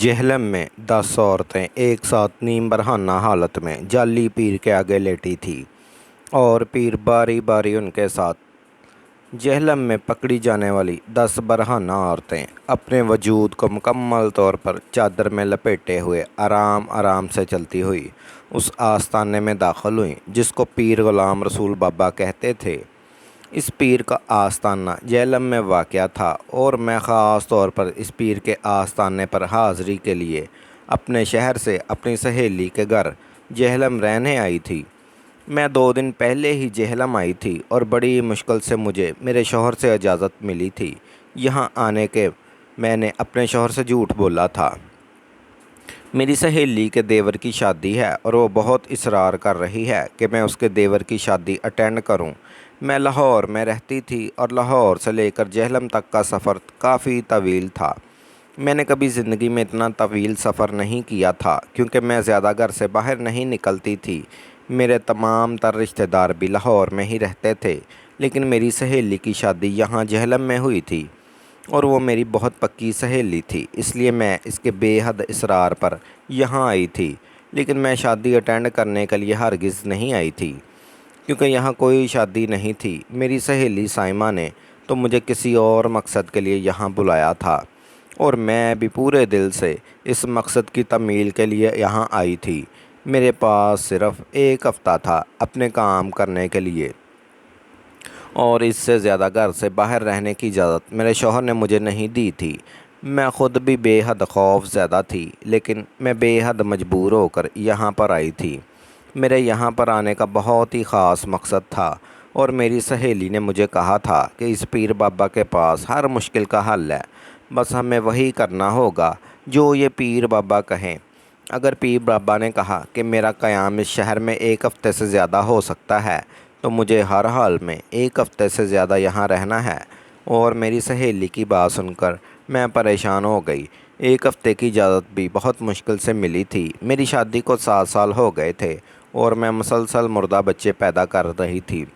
जहलम में 10 औरतें एक साथ नीम बरहाना हालत में जाली पीर के आगे लेटी थीं और पीर बारी बारी उनके साथ। जहलम में पकड़ी जाने वाली 10 बरहाना औरतें अपने वजूद को मुकम्मल तौर पर चादर में लपेटे हुए आराम आराम से चलती हुई उस आस्ताने में दाखिल हुई जिसको पीर ग़ुलाम रसूल बाबा कहते थे। इस पीर का आस्ताना जहलम में वाक़या था और मैं ख़ास तौर पर इस पीर के आस्ताने पर हाज़री के लिए अपने शहर से अपनी सहेली के घर जहलम रहने आई थी। मैं 2 दिन पहले ही जहलम आई थी और बड़ी मुश्किल से मुझे मेरे शौहर से इजाज़त मिली थी यहाँ आने के। मैंने अपने शौहर से झूठ बोला था। मेरी सहेली के देवर की शादी है और वो बहुत इसरार कर रही है कि मैं उसके देवर की शादी अटेंड करूं। मैं लाहौर में रहती थी और लाहौर से लेकर जहलम तक का सफ़र काफ़ी तवील था। मैंने कभी ज़िंदगी में इतना तवील सफ़र नहीं किया था क्योंकि मैं ज़्यादा घर से बाहर नहीं निकलती थी। मेरे तमाम तर रिश्तेदार भी लाहौर में ही रहते थे, लेकिन मेरी सहेली की शादी यहाँ जहलम में हुई थी और वो मेरी बहुत पक्की सहेली थी, इसलिए मैं इसके बेहद इसरार पर यहाँ आई थी। लेकिन मैं शादी अटेंड करने के लिए हरगिज़ नहीं आई थी क्योंकि यहाँ कोई शादी नहीं थी। मेरी सहेली साइमा ने तो मुझे किसी और मकसद के लिए यहाँ बुलाया था और मैं भी पूरे दिल से इस मकसद की तमील के लिए यहाँ आई थी। मेरे पास सिर्फ़ 1 हफ़्ता था अपने काम करने के लिए और इससे ज़्यादा घर से बाहर रहने की इजाज़त मेरे शौहर ने मुझे नहीं दी थी। मैं ख़ुद भी बेहद खौफज़दा थी, लेकिन मैं बेहद मजबूर होकर यहाँ पर आई थी। मेरे यहाँ पर आने का बहुत ही ख़ास मकसद था और मेरी सहेली ने मुझे कहा था कि इस पीर बाबा के पास हर मुश्किल का हल है, बस हमें वही करना होगा जो ये पीर बाबा कहें। अगर पीर बाबा ने कहा कि मेरा क़याम इस शहर में 1 हफ़्ते से ज़्यादा हो सकता है तो मुझे हर हाल में 1 हफ़्ते से ज़्यादा यहाँ रहना है। और मेरी सहेली की बात सुनकर मैं परेशान हो गई। 1 हफ़्ते की इजाज़त भी बहुत मुश्किल से मिली थी। मेरी शादी को 7 साल हो गए थे और मैं मुसलसल मुर्दा बच्चे पैदा कर रही थी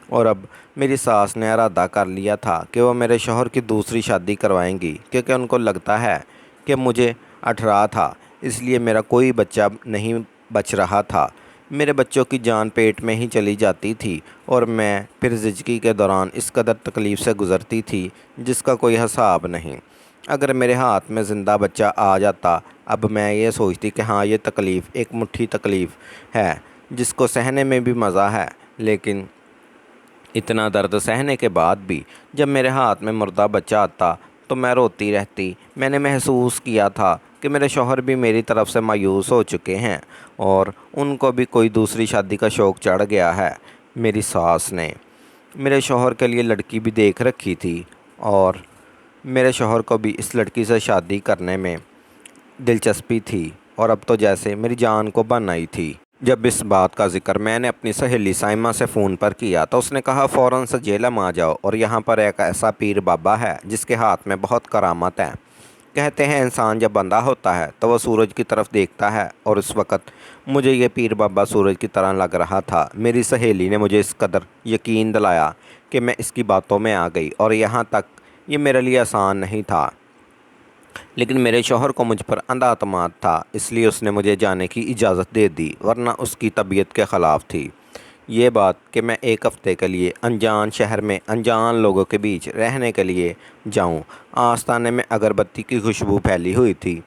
और अब मेरी सास ने इरादा कर लिया था कि वो मेरे शौहर की दूसरी शादी करवाएंगी क्योंकि उनको लगता है कि मुझे 18 था, इसलिए मेरा कोई बच्चा नहीं बच रहा था। मेरे बच्चों की जान पेट में ही चली जाती थी और मैं फिर ज़िंदगी के दौरान इस कदर तकलीफ़ से गुज़रती थी जिसका कोई हिसाब नहीं। अगर मेरे हाथ में ज़िंदा बच्चा आ जाता, अब मैं ये सोचती कि हाँ, ये तकलीफ़ एक मुट्ठी तकलीफ़ है जिसको सहने में भी मज़ा है, लेकिन इतना दर्द सहने के बाद भी जब मेरे हाथ में मुर्दा बच्चा आता तो मैं रोती रहती। मैंने महसूस किया था कि मेरे शौहर भी मेरी तरफ़ से मायूस हो चुके हैं और उनको भी कोई दूसरी शादी का शौक़ चढ़ गया है। मेरी सास ने मेरे शौहर के लिए लड़की भी देख रखी थी और मेरे शौहर को भी इस लड़की से शादी करने में दिलचस्पी थी और अब तो जैसे मेरी जान को बन आई थी। जब इस बात का ज़िक्र मैंने अपनी सहेली साइमा से फ़ोन पर किया तो उसने कहा फ़ौरन से जहलम आ जाओ और यहाँ पर एक ऐसा पीर बाबा है जिसके हाथ में बहुत करामत है। कहते हैं इंसान जब अंधा होता है तो वह सूरज की तरफ देखता है और उस वक़्त मुझे ये पीर बाबा सूरज की तरह लग रहा था। मेरी सहेली ने मुझे इस कदर यकीन दिलाया कि मैं इसकी बातों में आ गई और यहाँ तक ये मेरे लिए आसान नहीं था, लेकिन मेरे शौहर को मुझ पर अंधा अतमाद था, इसलिए उसने मुझे जाने की इजाज़त दे दी, वरना उसकी तबीयत के ख़िलाफ़ थी ये बात कि मैं 1 हफ़्ते के लिए अनजान शहर में अनजान लोगों के बीच रहने के लिए जाऊं। आस्ताने में अगरबत्ती की खुशबू फैली हुई थी।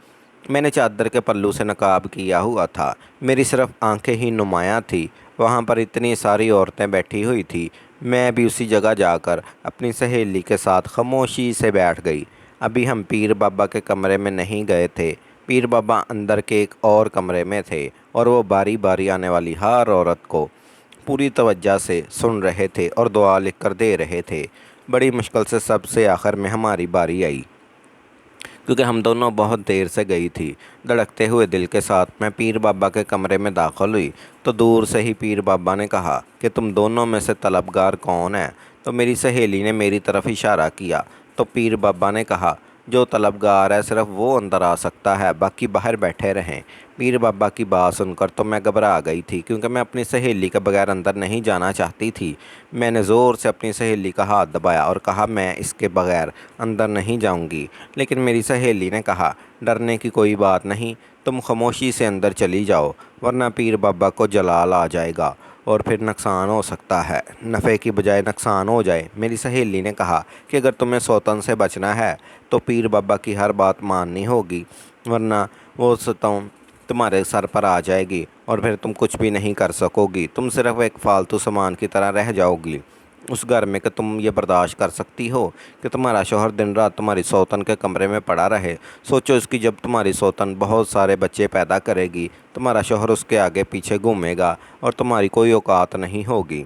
मैंने चादर के पल्लू से नकाब किया हुआ था। मेरी सिर्फ़ आंखें ही नुमायाँ थी। वहाँ पर इतनी सारी औरतें बैठी हुई थी। मैं भी उसी जगह जाकर अपनी सहेली के साथ खामोशी से बैठ गई। अभी हम पीर बाबा के कमरे में नहीं गए थे। पीर बाबा अंदर के एक और कमरे में थे और वो बारी बारी आने वाली हर औरत को पूरी तवज्जो से सुन रहे थे और दुआ लिख कर दे रहे थे। बड़ी मुश्किल से सबसे आखिर में हमारी बारी आई क्योंकि हम दोनों बहुत देर से गई थी। धड़कते हुए दिल के साथ मैं पीर बाबा के कमरे में दाखिल हुई तो दूर से ही पीर बाबा ने कहा कि तुम दोनों में से तलबगार कौन है। तो मेरी सहेली ने मेरी तरफ़ इशारा किया तो पीर बाबा ने कहा जो तलबगार है सिर्फ़ वो अंदर आ सकता है, बाकी बाहर बैठे रहें। पीर बाबा की बात सुनकर तो मैं घबरा गई थी क्योंकि मैं अपनी सहेली के बगैर अंदर नहीं जाना चाहती थी। मैंने ज़ोर से अपनी सहेली का हाथ दबाया और कहा मैं इसके बगैर अंदर नहीं जाऊंगी, लेकिन मेरी सहेली ने कहा डरने की कोई बात नहीं, तुम खामोशी से अंदर चली जाओ, वरना पीर बाबा को जलाल आ जाएगा और फिर नुकसान हो सकता है, नफ़े की बजाय नुकसान हो जाए। मेरी सहेली ने कहा कि अगर तुम्हें सौतन से बचना है तो पीर बाबा की हर बात माननी होगी, वरना वो सतौन तुम्हारे सर पर आ जाएगी और फिर तुम कुछ भी नहीं कर सकोगी। तुम सिर्फ एक फालतू सामान की तरह रह जाओगी उस घर में। कि तुम ये बर्दाश्त कर सकती हो कि तुम्हारा शौहर दिन रात तुम्हारी सौतन के कमरे में पड़ा रहे? सोचो इसकी, जब तुम्हारी सौतन बहुत सारे बच्चे पैदा करेगी, तुम्हारा शौहर उसके आगे पीछे घूमेगा और तुम्हारी कोई औकात नहीं होगी।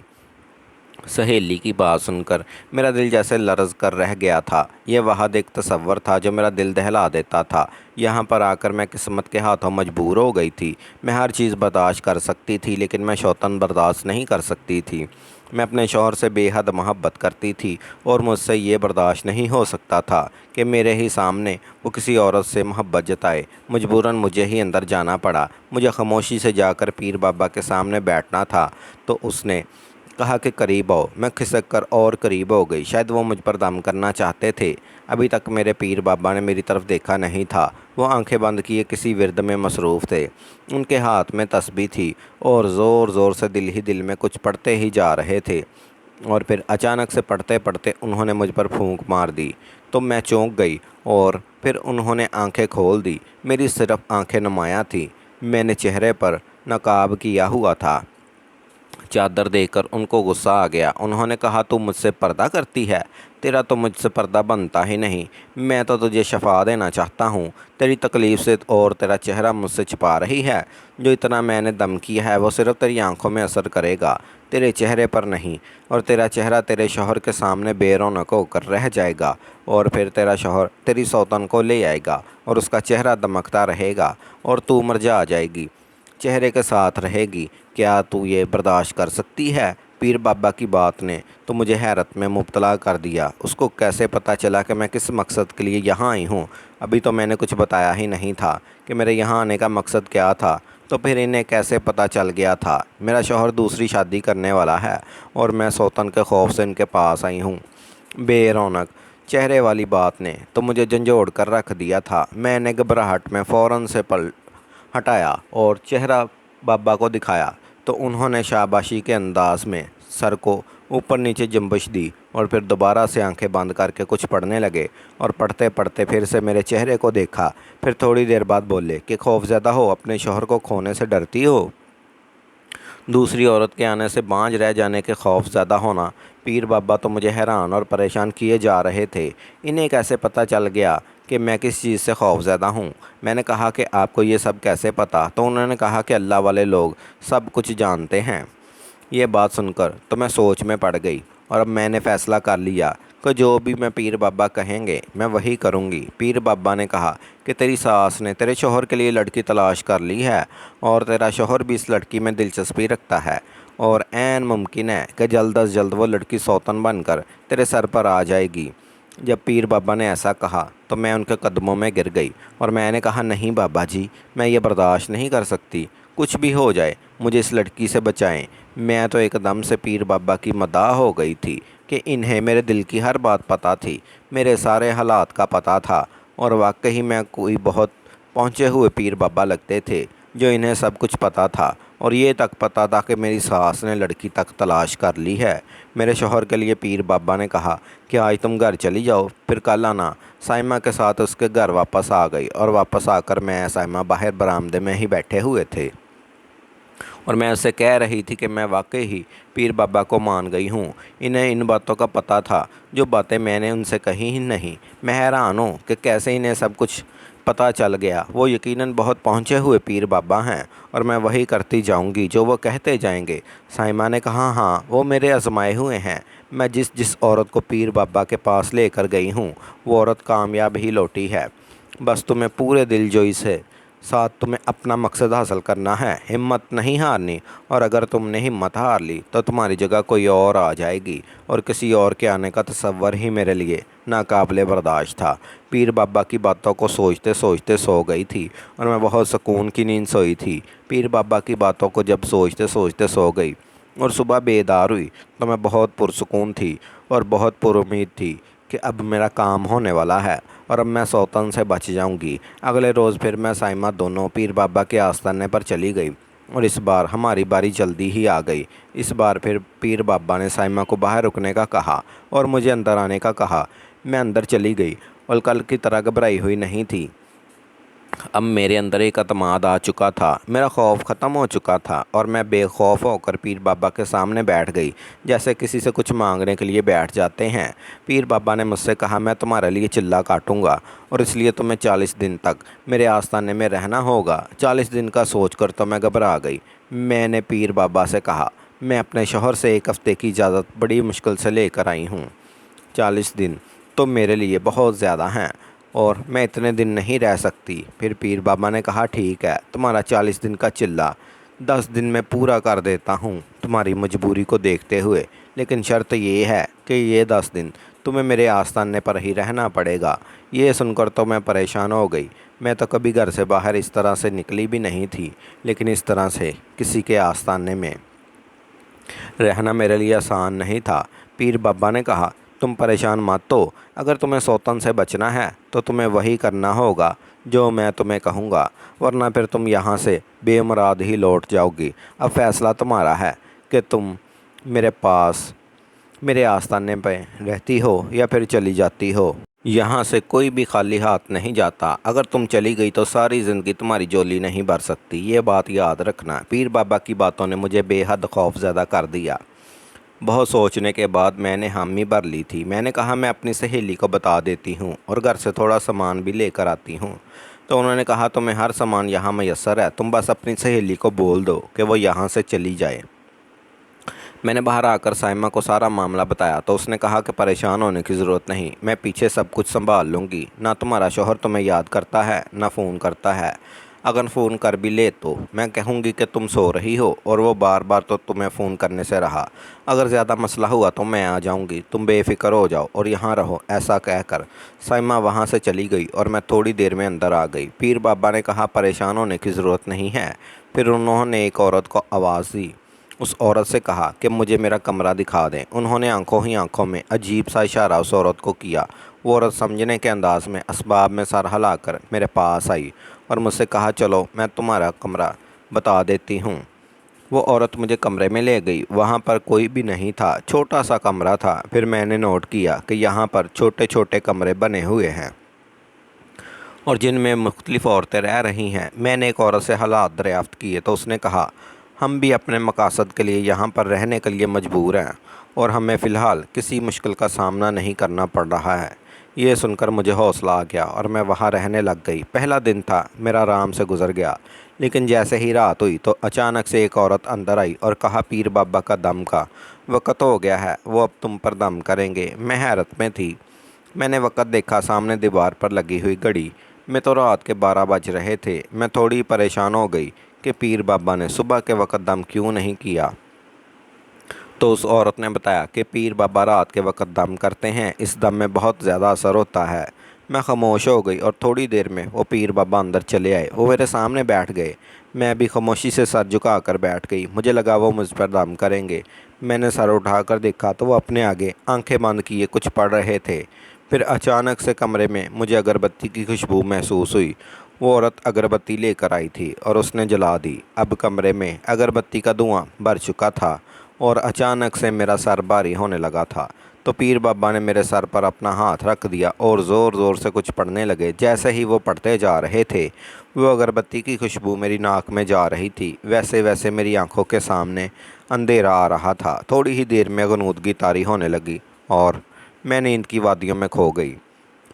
सहेली की बात सुनकर मेरा दिल जैसे लर्ज़ कर रह गया था। यह वहाद एक तसव्वुर था जो मेरा दिल दहला देता था। यहाँ पर आकर मैं किस्मत के हाथों मजबूर हो गई थी। मैं हर चीज़ बर्दाश्त कर सकती थी, लेकिन मैं शौतन बर्दाश्त नहीं कर सकती थी। मैं अपने शौहर से बेहद मोहब्बत करती थी और मुझसे ये बर्दाश्त नहीं हो सकता था कि मेरे ही सामने वो किसी औरत से मोहब्बत जताए। मजबूरन मुझे ही अंदर जाना पड़ा। मुझे खामोशी से जाकर पीर बाबा के सामने बैठना था, तो उसने कहा कि करीब आओ। मैं खिसक कर और करीब हो गई। शायद वो मुझ पर दम करना चाहते थे। अभी तक मेरे पीर बाबा ने मेरी तरफ देखा नहीं था। वो आंखें बंद किए किसी विरद में मसरूफ़ थे। उनके हाथ में तस्बीह थी और ज़ोर ज़ोर से दिल ही दिल में कुछ पढ़ते ही जा रहे थे। और फिर अचानक से पढ़ते पढ़ते उन्होंने मुझ पर फूंक मार दी, तो मैं चौंक गई और फिर उन्होंने आंखें खोल दी। मेरी सिर्फ आंखें नुमायाँ थीं। मैंने चेहरे पर नकाब किया हुआ था। चादर देखकर उनको गुस्सा आ गया। उन्होंने कहा, तू मुझसे पर्दा करती है? तेरा तो मुझसे पर्दा बनता ही नहीं। मैं तो तुझे शफा देना चाहता हूँ। तेरी तकलीफ़ से और तेरा चेहरा मुझसे छिपा रही है। जो इतना मैंने दम किया है वो सिर्फ तेरी आंखों में असर करेगा, तेरे चेहरे पर नहीं। और तेरा चेहरा तेरे शौहर के सामने बेरौनक होकर रह जाएगा और फिर तेरा शौहर तेरी सौतन को ले आएगा और उसका चेहरा दमकता रहेगा और तू मरजा जाएगी, चेहरे के साथ रहेगी। क्या तू ये बर्दाश्त कर सकती है? पीर बाबा की बात ने तो मुझे हैरत में मुब्तला कर दिया। उसको कैसे पता चला कि मैं किस मकसद के लिए यहाँ आई हूँ? अभी तो मैंने कुछ बताया ही नहीं था कि मेरे यहाँ आने का मकसद क्या था। तो फिर इन्हें कैसे पता चल गया था? मेरा शौहर दूसरी शादी करने वाला है और मैं सौतन के खौफ से इनके पास आई हूँ। बेरौनक चेहरे वाली बात ने तो मुझे झंझोड़ कर रख दिया था। मैंने घबराहट में फ़ौरन से हटाया और चेहरा बाबा को दिखाया, तो उन्होंने शाबाशी के अंदाज में सर को ऊपर नीचे जंबश दी और फिर दोबारा से आंखें बंद करके कुछ पढ़ने लगे। और पढ़ते पढ़ते फिर से मेरे चेहरे को देखा। फिर थोड़ी देर बाद बोले कि खौफज़दा हो, अपने शौहर को खोने से डरती हो? दूसरी औरत के आने से बांझ रह जाने के खौफ ज़्यादा होना। पीर बाबा तो मुझे हैरान और परेशान किए जा रहे थे। इन्हें कैसे पता चल गया कि मैं किस चीज़ से खौफज़दा हूँ? मैंने कहा कि आपको ये सब कैसे पता? तो उन्होंने कहा कि अल्लाह वाले लोग सब कुछ जानते हैं। ये बात सुनकर तो मैं सोच में पड़ गई और अब मैंने फ़ैसला कर लिया कि जो भी मैं पीर बाबा कहेंगे मैं वही करूँगी। पीर बाबा ने कहा कि तेरी सास ने तेरे शौहर के लिए लड़की तलाश कर ली है और तेरा शौहर भी इस लड़की में दिलचस्पी रखता है और ऐन मुमकिन है कि जल्द अज जल्द वो लड़की सौतन बनकर तेरे सर पर आ जाएगी। जब पीर बाबा ने ऐसा कहा तो मैं उनके कदमों में गिर गई और मैंने कहा, नहीं बाबा जी, मैं ये बर्दाश्त नहीं कर सकती। कुछ भी हो जाए मुझे इस लड़की से बचाएं। मैं तो एकदम से पीर बाबा की मदाह हो गई थी कि इन्हें मेरे दिल की हर बात पता थी, मेरे सारे हालात का पता था और वाकई मैं कोई बहुत पहुँचे हुए पीर बाबा लगते थे जो इन्हें सब कुछ पता था। और ये तक पता था कि मेरी सास ने लड़की तक तलाश कर ली है। मेरे शौहर के लिए पीर बाबा ने कहा कि आज तुम घर चली जाओ, फिर कल आना। साइमा के साथ उसके घर वापस आ गई और वापस आकर मैं साइमा बाहर बरामदे में ही बैठे हुए थे और मैं उससे कह रही थी कि मैं वाकई ही पीर बाबा को मान गई हूँ। इन्हें इन बातों का पता था जो बातें मैंने उनसे कही ही नहीं। मैं हैरान हूँ कि कैसे इन्हें सब कुछ पता चल गया। वो यकीनन बहुत पहुँचे हुए पीर बाबा हैं और मैं वही करती जाऊँगी जो वो कहते जाएंगे। साइमा ने कहा, हाँ, वो मेरे आजमाए हुए हैं। मैं जिस जिस औरत को पीर बाबा के पास लेकर गई हूँ वो औरत कामयाब ही लौटी है। बस तुम्हें पूरे दिलजोई से साथ तुम्हें अपना मकसद हासिल करना है, हिम्मत नहीं हारनी। और अगर तुमने हिम्मत हार ली तो तुम्हारी जगह कोई और आ जाएगी और किसी और के आने का तसव्वुर ही मेरे लिए नाकाबिले बर्दाश्त था। पीर बाबा की बातों को सोचते सोचते सो गई थी और मैं बहुत सुकून की नींद सोई थी। पीर बाबा की बातों को जब सोचते सोचते सो गई और सुबह बेदार हुई तो मैं बहुत पुरसुकून थी और बहुत पुरुमीद थी कि अब मेरा काम होने वाला है और अब मैं सौतन से बच जाऊंगी। अगले रोज़ फिर मैं साइमा दोनों पीर बाबा के आस्थाने पर चली गई और इस बार हमारी बारी जल्दी ही आ गई। इस बार फिर पीर बाबा ने साइमा को बाहर रुकने का कहा और मुझे अंदर आने का कहा। मैं अंदर चली गई और कल की तरह घबराई हुई नहीं थी। अब मेरे अंदर एक अतमाद आ चुका था, मेरा खौफ ख़त्म हो चुका था और मैं बेखौफ होकर पीर बाबा के सामने बैठ गई, जैसे किसी से कुछ मांगने के लिए बैठ जाते हैं। पीर बाबा ने मुझसे कहा, मैं तुम्हारे लिए चिल्ला काटूंगा और इसलिए तुम्हें 40 दिन तक मेरे आस्थाने में रहना होगा। 40 दिन का सोचकर तो मैं घबरा गई। मैंने पीर बाबा से कहा, मैं अपने शौहर से 1 हफ़्ते की इजाज़त बड़ी मुश्किल से लेकर आई हूँ। 40 दिन तो मेरे लिए बहुत ज़्यादा हैं और मैं इतने दिन नहीं रह सकती। फिर पीर बाबा ने कहा, ठीक है, तुम्हारा 40 दिन का चिल्ला 10 दिन में पूरा कर देता हूँ तुम्हारी मजबूरी को देखते हुए, लेकिन शर्त ये है कि ये 10 दिन तुम्हें मेरे आस्थाने पर ही रहना पड़ेगा। ये सुनकर तो मैं परेशान हो गई। मैं तो कभी घर से बाहर इस तरह से निकली भी नहीं थी, लेकिन इस तरह से किसी के आस्थाने में रहना मेरे लिए आसान नहीं था। पीर बाबा ने कहा, तुम परेशान मत हो, अगर तुम्हें सौतन से बचना है तो तुम्हें वही करना होगा जो मैं तुम्हें कहूँगा, वरना फिर तुम यहाँ से बेमुराद ही लौट जाओगी। अब फैसला तुम्हारा है कि तुम मेरे पास मेरे आस्थाने पे रहती हो या फिर चली जाती हो। यहाँ से कोई भी खाली हाथ नहीं जाता। अगर तुम चली गई तो सारी ज़िंदगी तुम्हारी झोली नहीं भर सकती, ये बात याद रखना। पीर बाबा की बातों ने मुझे बेहद खौफज़दा कर दिया। बहुत सोचने के बाद मैंने हामी भर ली थी। मैंने कहा, मैं अपनी सहेली को बता देती हूँ और घर से थोड़ा सामान भी लेकर आती हूँ। तो उन्होंने कहा, तुम्हें हर सामान यहाँ मैसर है, तुम बस अपनी सहेली को बोल दो कि वो यहाँ से चली जाए। मैंने बाहर आकर साइमा को सारा मामला बताया तो उसने कहा कि परेशान होने की ज़रूरत नहीं, मैं पीछे सब कुछ संभाल लूँगी। ना तुम्हारा शौहर तुम्हें याद करता है ना फ़ोन करता है। अगर फ़ोन कर भी ले तो मैं कहूँगी कि तुम सो रही हो और वो बार बार तो तुम्हें फ़ोन करने से रहा। अगर ज़्यादा मसला हुआ तो मैं आ जाऊँगी, तुम बेफ़िक्र हो जाओ और यहाँ रहो। ऐसा कहकर साइमा वहाँ से चली गई और मैं थोड़ी देर में अंदर आ गई। पीर बाबा ने कहा, परेशान होने की ज़रूरत नहीं है। फिर उन्होंने एक औरत को आवाज़ दी। उस औरत से कहा कि मुझे मेरा कमरा दिखा दें। उन्होंने आंखों ही आंखों में अजीब सा इशारा उस औरत को किया। वो औरत समझने के अंदाज में असबाब में सर हिलाकर मेरे पास आई और मुझसे कहा, चलो मैं तुम्हारा कमरा बता देती हूँ। वो औरत मुझे कमरे में ले गई। वहाँ पर कोई भी नहीं था, छोटा सा कमरा था। फिर मैंने नोट किया कि यहाँ पर छोटे छोटे कमरे बने हुए हैं और जिनमें मुख्तलिफ़ औरतें रह रही हैं। मैंने एक औरत से हालात दरियाफ़्त किए तो उसने कहा, हम भी अपने मकासद के लिए यहाँ पर रहने के लिए मजबूर हैं और हमें फ़िलहाल किसी मुश्किल का सामना नहीं करना पड़ रहा है। ये सुनकर मुझे हौसला आ गया और मैं वहाँ रहने लग गई। पहला दिन था, मेरा आराम से गुजर गया, लेकिन जैसे ही रात हुई तो अचानक से एक औरत अंदर आई और कहा, पीर बाबा का दम का वक़्त हो गया है, वो अब तुम पर दम करेंगे। मैं हैरत में थी। मैंने वक़्त देखा, सामने दीवार पर लगी हुई घड़ी में तो रात के 12 बज रहे थे। मैं थोड़ी परेशान हो गई कि पीर बाबा ने सुबह के वक़्त दम क्यों नहीं किया। तो उस औरत ने बताया कि पीर बाबा रात के वक़्त दम करते हैं, इस दम में बहुत ज़्यादा असर होता है। मैं खामोश हो गई और थोड़ी देर में वो पीर बाबा अंदर चले आए। वो मेरे सामने बैठ गए। मैं भी खामोशी से सर झुका कर बैठ गई। मुझे लगा वो मुझ पर दम करेंगे। मैंने सर उठाकर देखा तो वो अपने आगे आंखें बंद किए कुछ पढ़ रहे थे। फिर अचानक से कमरे में मुझे अगरबत्ती की खुशबू महसूस हुई। वो औरत अगरबत्ती लेकर आई थी और उसने जला दी। अब कमरे में अगरबत्ती का धुआं भर चुका था और अचानक से मेरा सर भारी होने लगा था। तो पीर बाबा ने मेरे सर पर अपना हाथ रख दिया और ज़ोर ज़ोर से कुछ पढ़ने लगे। जैसे ही वो पढ़ते जा रहे थे, वो अगरबत्ती की खुशबू मेरी नाक में जा रही थी। वैसे वैसे मेरी आंखों के सामने अंधेरा आ रहा था। थोड़ी ही देर में गनूदगी तारी होने लगी और मैं नींद की वादियों में खो गई।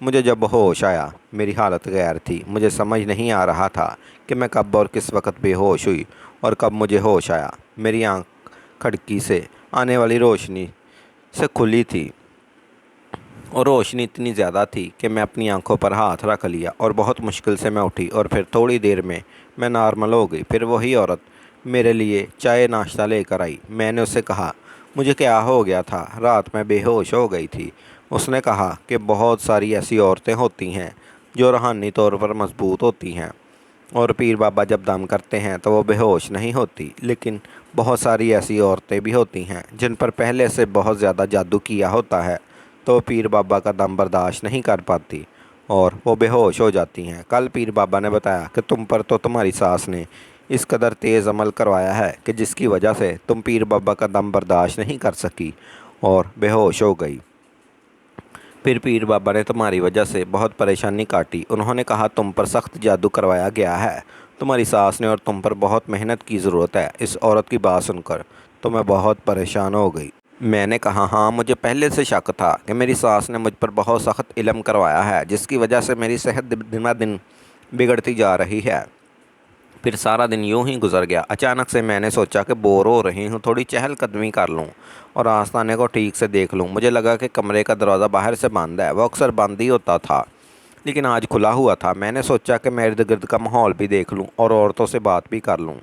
मुझे जब होश आया, मेरी हालत गैर थी। मुझे समझ नहीं आ रहा था कि मैं कब और किस वक़्त बेहोश हुई और कब मुझे होश आया। मेरी आँख खिड़की से आने वाली रोशनी से खुली थी और रोशनी इतनी ज़्यादा थी कि मैं अपनी आंखों पर हाथ रख लिया और बहुत मुश्किल से मैं उठी और फिर थोड़ी देर में मैं नॉर्मल हो गई। फिर वही औरत मेरे लिए चाय नाश्ता लेकर आई। मैंने उससे कहा, मुझे क्या हो गया था, रात में बेहोश हो गई थी। उसने कहा कि बहुत सारी ऐसी औरतें होती हैं जो रूहानी तौर पर मजबूत होती हैं और पीर बाबा जब दम करते हैं तो वो बेहोश नहीं होती, लेकिन बहुत सारी ऐसी औरतें भी होती हैं जिन पर पहले से बहुत ज़्यादा जादू किया होता है तो पीर बाबा का दम बर्दाश्त नहीं कर पाती और वो बेहोश हो जाती हैं। कल पीर बाबा ने बताया कि तुम पर तो तुम्हारी सास ने इस कदर तेज़ अमल करवाया है कि जिसकी वजह से तुम पीर बाबा का दम बर्दाश्त नहीं कर सकी और बेहोश हो गई। फिर पीर बाबा ने तुम्हारी वजह से बहुत परेशानी काटी। उन्होंने कहा तुम पर सख्त जादू करवाया गया है, तुम्हारी सास ने, और तुम पर बहुत मेहनत की ज़रूरत है। इस औरत की बात सुनकर तो मैं बहुत परेशान हो गई। मैंने कहा हाँ, मुझे पहले से शक था कि मेरी सास ने मुझ पर बहुत सख्त इल्म करवाया है, जिसकी वजह से मेरी सेहत दिन ब दिन बिगड़ती जा रही है। फिर सारा दिन यूं ही गुजर गया। अचानक से मैंने सोचा कि बोर हो रही हूँ, थोड़ी चहलकदमी कर लूँ और आस्थाने को ठीक से देख लूँ। मुझे लगा कि कमरे का दरवाज़ा बाहर से बंद है। वो अक्सर बंद ही होता था, लेकिन आज खुला हुआ था। मैंने सोचा कि मैं इर्द गिर्द का माहौल भी देख लूँ और औरतों से बात भी कर लूँ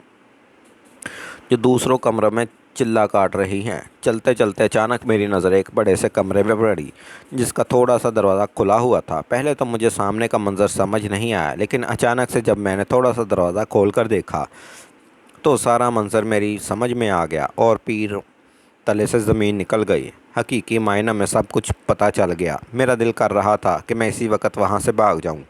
जो दूसरों कमरों में चिल्ला काट रही हैं। चलते चलते अचानक मेरी नज़र एक बड़े से कमरे में पड़ी, जिसका थोड़ा सा दरवाज़ा खुला हुआ था। पहले तो मुझे सामने का मंजर समझ नहीं आया, लेकिन अचानक से जब मैंने थोड़ा सा दरवाज़ा खोल कर देखा तो सारा मंजर मेरी समझ में आ गया और पीर तले से ज़मीन निकल गई। हकीकी मायने में सब कुछ पता चल गया। मेरा दिल कर रहा था कि मैं इसी वक्त वहाँ से भाग जाऊँ।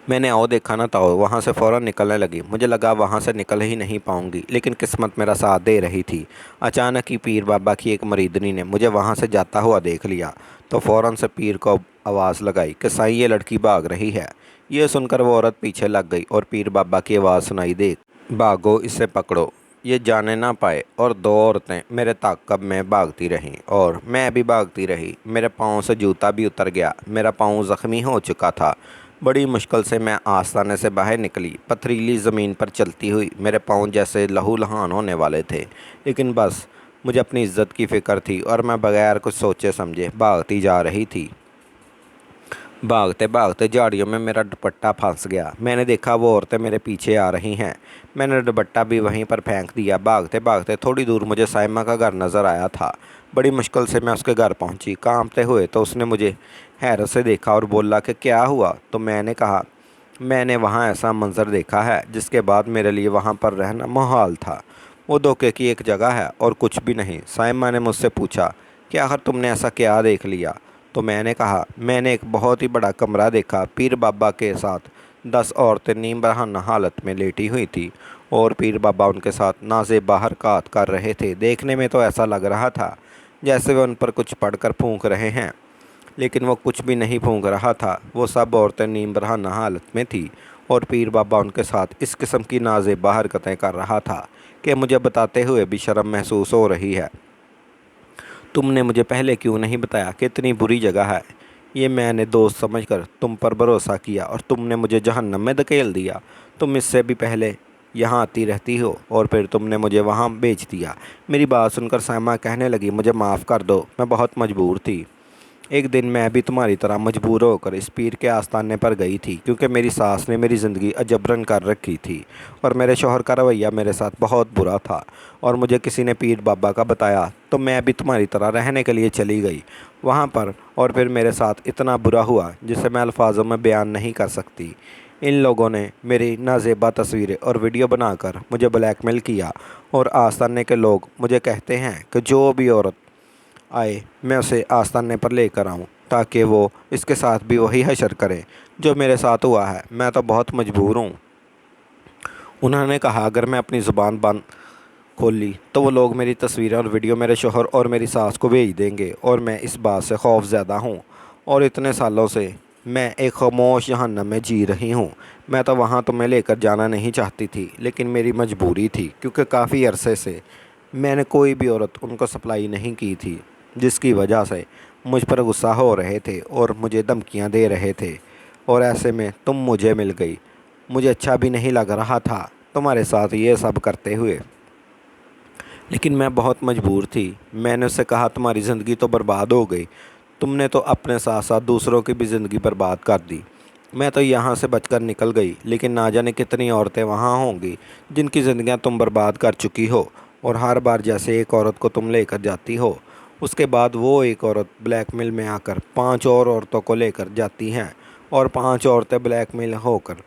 मैंने आओ देखा ना तो वहाँ से फ़ौरन निकलने लगी। मुझे लगा वहाँ से निकल ही नहीं पाऊँगी, लेकिन किस्मत मेरा साथ दे रही थी। अचानक ही पीर बाबा की एक मरीदनी ने मुझे वहाँ से जाता हुआ देख लिया तो फ़ौरन से पीर को आवाज़ लगाई कि साईं, ये लड़की भाग रही है। ये सुनकर वो औरत पीछे लग गई और पीर बाबा की आवाज़ सुनाई दे, भागो, इसे पकड़ो, ये जाने ना पाए। और दो औरतें मेरे ताक़ब में भागती रहीं और मैं भी भागती रही। मेरे पाँव से जूता भी उतर गया, मेरा पाँव ज़ख्मी हो चुका था। बड़ी मुश्किल से मैं आस्ताने से बाहर निकली। पथरीली ज़मीन पर चलती हुई मेरे पाँव जैसे लहू लहान होने वाले थे, लेकिन बस मुझे अपनी इज्जत की फ़िक्र थी और मैं बगैर कुछ सोचे समझे भागती जा रही थी। भागते भागते झाड़ियों में मेरा दुपट्टा फंस गया। मैंने देखा वो औरतें मेरे पीछे आ रही हैं। मैंने दुपट्टा भी वहीं पर फेंक दिया। भागते भागते थोड़ी दूर मुझे साइमा का घर नज़र आया था। बड़ी मुश्किल से मैं उसके घर पहुंची, कांपते हुए। तो उसने मुझे हैरत से देखा और बोला कि क्या हुआ। तो मैंने कहा मैंने वहाँ ऐसा मंजर देखा है जिसके बाद मेरे लिए वहाँ पर रहना मुहाल था। वो धोखे की एक जगह है और कुछ भी नहीं। साइमा ने मुझसे पूछा कि आखिर तुमने ऐसा क्या देख लिया। तो मैंने कहा मैंने एक बहुत ही बड़ा कमरा देखा। पीर बाबा के साथ 10 औरतें नीम बरहना हालत में लेटी हुई थी और पीर बाबा उनके साथ नाज़ेबा हरकत कर रहे थे। देखने में तो ऐसा लग रहा था जैसे वे उन पर कुछ पढ़कर फूंक रहे हैं, लेकिन वो कुछ भी नहीं फूंक रहा था। वो सब औरतें नीम बरहना हालत में थी और पीर बाबा उनके साथ इस किस्म की नाज़ेबा हरकतें कर रहा था कि मुझे बताते हुए भी शर्म महसूस हो रही है। तुमने मुझे पहले क्यों नहीं बताया कि इतनी बुरी जगह है। ये मैंने दोस्त समझकर तुम पर भरोसा किया और तुमने मुझे जहन्नम में धकेल दिया। तुम इससे भी पहले यहाँ आती रहती हो और फिर तुमने मुझे वहाँ भेज दिया। मेरी बात सुनकर साइमा कहने लगी, मुझे माफ़ कर दो, मैं बहुत मजबूर थी। एक दिन मैं भी तुम्हारी तरह मजबूर होकर इस पीर के आस्थाने पर गई थी, क्योंकि मेरी सास ने मेरी ज़िंदगी अजबरन कर रखी थी और मेरे शौहर का रवैया मेरे साथ बहुत बुरा था और मुझे किसी ने पीर बाबा का बताया तो मैं भी तुम्हारी तरह रहने के लिए चली गई वहाँ पर। और फिर मेरे साथ इतना बुरा हुआ जिसे मैं अल्फाजों में बयान नहीं कर सकती। इन लोगों ने मेरी नाज़ेबा तस्वीरें और वीडियो बनाकर मुझे ब्लैकमेल किया और आस्थाने के लोग मुझे कहते हैं कि जो भी औरत आए मैं उसे आस्थाने पर लेकर आऊं ताकि वो इसके साथ भी वही हशर करे जो मेरे साथ हुआ है। मैं तो बहुत मजबूर हूँ। उन्होंने कहा अगर मैं अपनी ज़ुबान बंद खोली तो वो लोग मेरी तस्वीरें और वीडियो मेरे शोहर और मेरी सास को भेज देंगे और मैं इस बात से खौफ ज़्यादा हूँ। और इतने सालों से मैं एक खामोश जहन्नम में जी रही हूँ। मैं तो वहाँ तुम्हें लेकर जाना नहीं चाहती थी, लेकिन मेरी मजबूरी थी, क्योंकि काफ़ी अरसे से मैंने कोई भी औरत उनको सप्लाई नहीं की थी, जिसकी वजह से मुझ पर गुस्सा हो रहे थे और मुझे धमकियाँ दे रहे थे। और ऐसे में तुम मुझे मिल गई। मुझे अच्छा भी नहीं लग रहा था तुम्हारे साथ ये सब करते हुए, लेकिन मैं बहुत मजबूर थी। मैंने उससे कहा तुम्हारी ज़िंदगी तो बर्बाद हो गई, तुमने तो अपने साथ साथ दूसरों की भी ज़िंदगी बर्बाद कर दी। मैं तो यहाँ से बचकर निकल गई, लेकिन ना जाने कितनी औरतें वहाँ होंगी जिनकी ज़िंदगियाँ तुम बर्बाद कर चुकी हो। और हर बार जैसे एक औरत को तुम लेकर जाती हो, उसके बाद वो एक औरत ब्लैकमेल में आकर 5 और औरतों को लेकर जाती हैं और 5 औरतें ब्लैकमेल होकर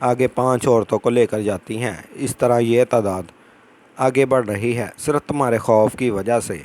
आगे 5 औरतों को लेकर जाती हैं। इस तरह ये तादाद आगे बढ़ रही है सिर्फ तुम्हारे खौफ की वजह से।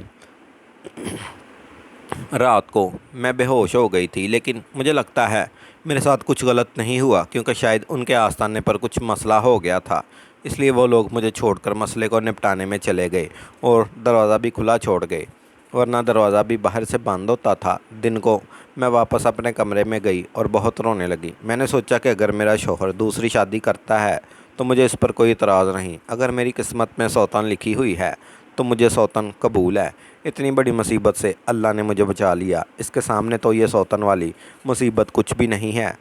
रात को मैं बेहोश हो गई थी, लेकिन मुझे लगता है मेरे साथ कुछ गलत नहीं हुआ, क्योंकि शायद उनके आस्थाने पर कुछ मसला हो गया था। इसलिए वो लोग मुझे छोड़कर मसले को निपटाने में चले गए और दरवाज़ा भी खुला छोड़ गए, वरना दरवाज़ा भी बाहर से बंद होता था। दिन को मैं वापस अपने कमरे में गई और बहुत रोने लगी। मैंने सोचा कि अगर मेरा शौहर दूसरी शादी करता है तो मुझे इस पर कोई इतराज़ नहीं। अगर मेरी किस्मत में सौतन लिखी हुई है तो मुझे सौतन कबूल है। इतनी बड़ी मुसीबत से अल्लाह ने मुझे बचा लिया। इसके सामने तो ये सौतन वाली मुसीबत कुछ भी नहीं है,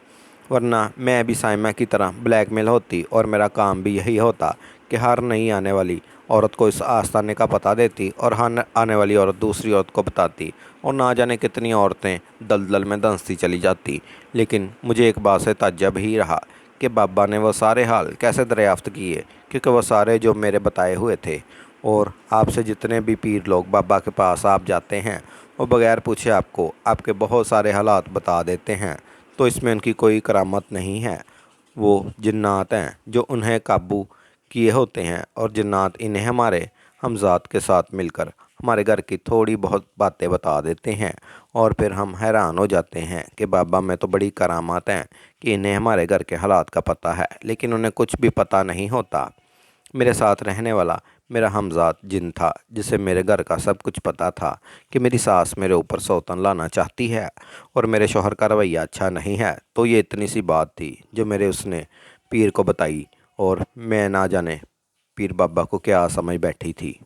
वरना मैं भी साइमा की तरह ब्लैकमेल होती और मेरा काम भी यही होता कि हर नई आने वाली औरत को इस आस्थाने का पता देती और हर आने वाली औरत दूसरी औरत को बताती, और ना जाने कितनी औरतें दलदल में धंसती चली जाती। लेकिन मुझे एक बात से ताज्जुब ही रहा कि बाबा ने वो सारे हाल कैसे दरियाफ्त किए, क्योंकि वो सारे जो मेरे बताए हुए थे। और आपसे जितने भी पीर लोग बाबा के पास आप जाते हैं, वो बग़ैर पूछे आपको आपके बहुत सारे हालात बता देते हैं। तो इसमें उनकी कोई करामत नहीं है। वो जिन्नात हैं जो उन्हें काबू किए होते हैं, और जिन्नात इन्हें हमारे हमज़ात के साथ मिलकर हमारे घर की थोड़ी बहुत बातें बता देते हैं, और फिर हम हैरान हो जाते हैं कि बाबा में तो बड़ी करामात हैं कि इन्हें हमारे घर के हालात का पता है, लेकिन उन्हें कुछ भी पता नहीं होता। मेरे साथ रहने वाला मेरा हमज़ात जिन था, जिसे मेरे घर का सब कुछ पता था कि मेरी सास मेरे ऊपर सौतन लाना चाहती है और मेरे शौहर का रवैया अच्छा नहीं है। तो ये इतनी सी बात थी जो मेरे उसने पीर को बताई, और मैं ना जाने पीर बाबा को क्या समझ बैठी थी।